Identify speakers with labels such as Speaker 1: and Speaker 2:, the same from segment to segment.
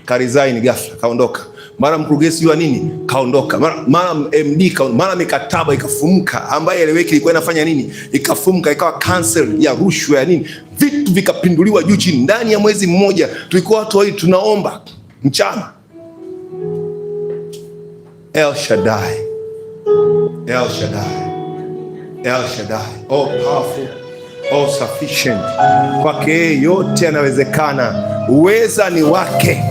Speaker 1: karesign ghafla, kaondoka. Mara mkurugenzi wa nini kaondoka, mara MD mara mikataba ikafumuka ambaye eleweki ilikuwa inafanya nini, ikafumuka ikawa cancel ya rushwa ya nini, vitu vikapinduliwa juu chini. Ndani ya mwezi mmoja tulikuwa watu wawili tunaomba mchana. El Shaddai, El Shaddai, El Shaddai, all powerful, all sufficient. Kwake yote yanawezekana. Uweza ni wake,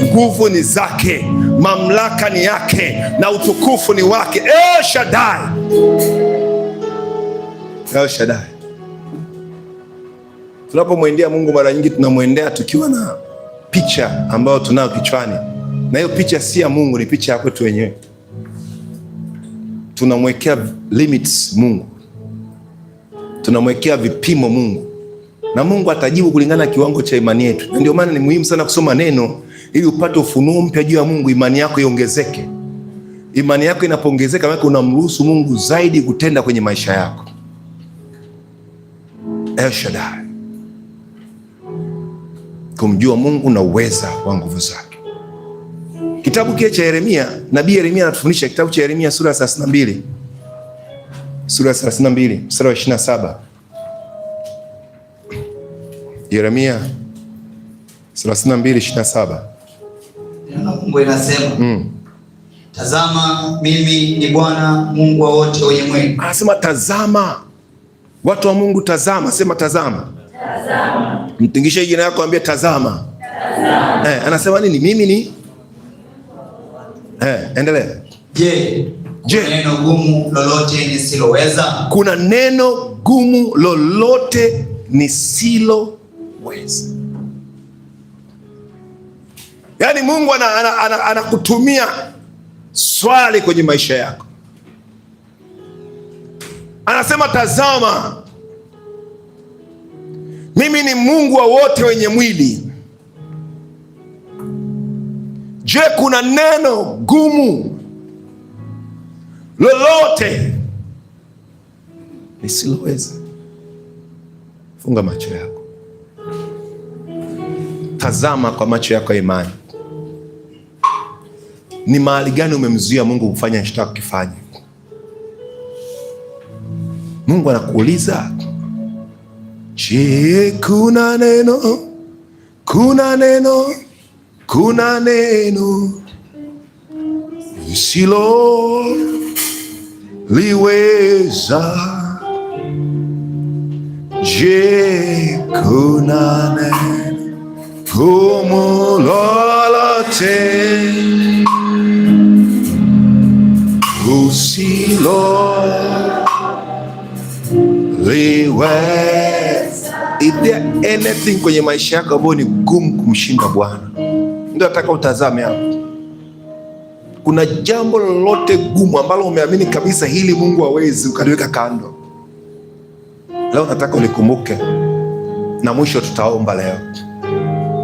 Speaker 1: nguvu ni zake, mamlaka ni yake, na utukufu ni wake. El Shaddai, El Shaddai. Tunapomwendea Mungu mara nyingi tunamwendea tukiwa na picha ambayo tunayo kichwani, na hiyo picha si ya Mungu, ni picha ya kwetu wenyewe. Tunamwekea limits Mungu, tunamwekea vipimo Mungu, na Mungu atajibu kulingana na kiwango cha imani yetu. Na ndio maana ni muhimu sana kusoma neno ili upate ufunuo mpya juu ya Mungu, imani yako iongezeke. Imani yako inapoongezeka, maana unamruhusu Mungu zaidi kutenda kwenye maisha yako. El Shaddai, kumjua Mungu na uweza wa nguvu zake. Kitabu kile cha Yeremia, nabii Yeremia anatufundisha, kitabu cha Yeremia sura ya 32, sura ya 32 mstari wa 27. Yeremia 32:27.
Speaker 2: Neno la Mungu linasema, tazama mimi ni Bwana Mungu wa wote wenye mwili.
Speaker 1: Anasema tazama, watu wa Mungu tazama, sema tazama. Tazama. Mtingishe jina yako, ambie tazama. Tazama. Anasema nini? Mimi ni endelea.
Speaker 2: Je, kuna neno gumu lolote nisiloweza?
Speaker 1: Kuna neno gumu lolote nisiloweza? Yaani Mungu anakutumia swali kwenye maisha yako. Anasema tazama, mimi ni Mungu wa wote wenye mwili. Je, kuna neno gumu lolote nisiloweza? Funga macho yako, tazama kwa macho yako ya imani. Ni mahali gani umemzuia Mungu kufanya anachotaka kufanya? Mungu anakuuliza, je, kuna neno, kuna neno, kuna neno nisiloliweza? Je, kuna neno gumu lolote usiloliweza? Is there anything kwenye maisha yako ambayo ni gumu kumshinda Bwana? Ndio nataka utazame hapo. Kuna jambo lolote gumu ambalo umeamini kabisa hili Mungu hawezi, ukaliweka kando. Leo nataka ulikumbuke, na mwisho tutaomba leo.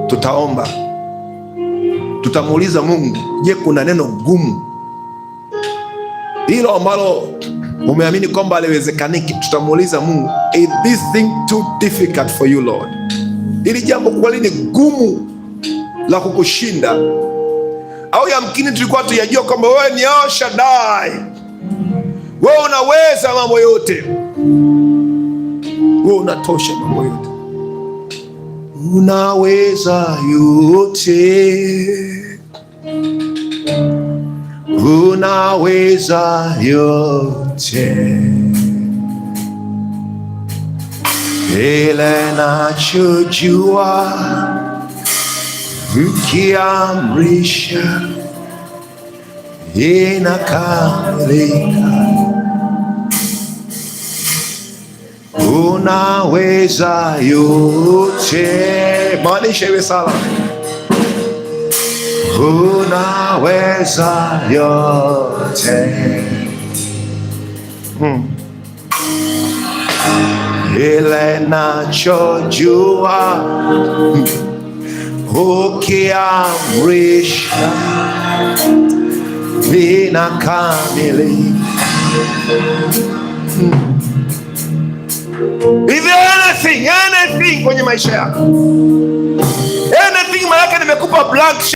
Speaker 1: Tutaomba, tutamuuliza Mungu, je, kuna neno gumu hilo ambalo umeamini kwamba haliwezekaniki? Tutamuuliza Mungu, is this thing too difficult for you Lord? Hili jambo kweli ni gumu la kukushinda? Au yamkini tulikuwa tuyajua kwamba wewe ni El Shaddai, wewe unaweza mambo yote, wewe unatosha mambo yote, unaweza yote, unaweza yote. Ile nachojua, ukiamrisha inakamilika. Unaweza yote, maanisha iwe sawa. Unaweza yote. Ile nachojua, ukiamrisha vinakamilika. Is there anything kwenye maisha yako? Anything, maana nimekupa blank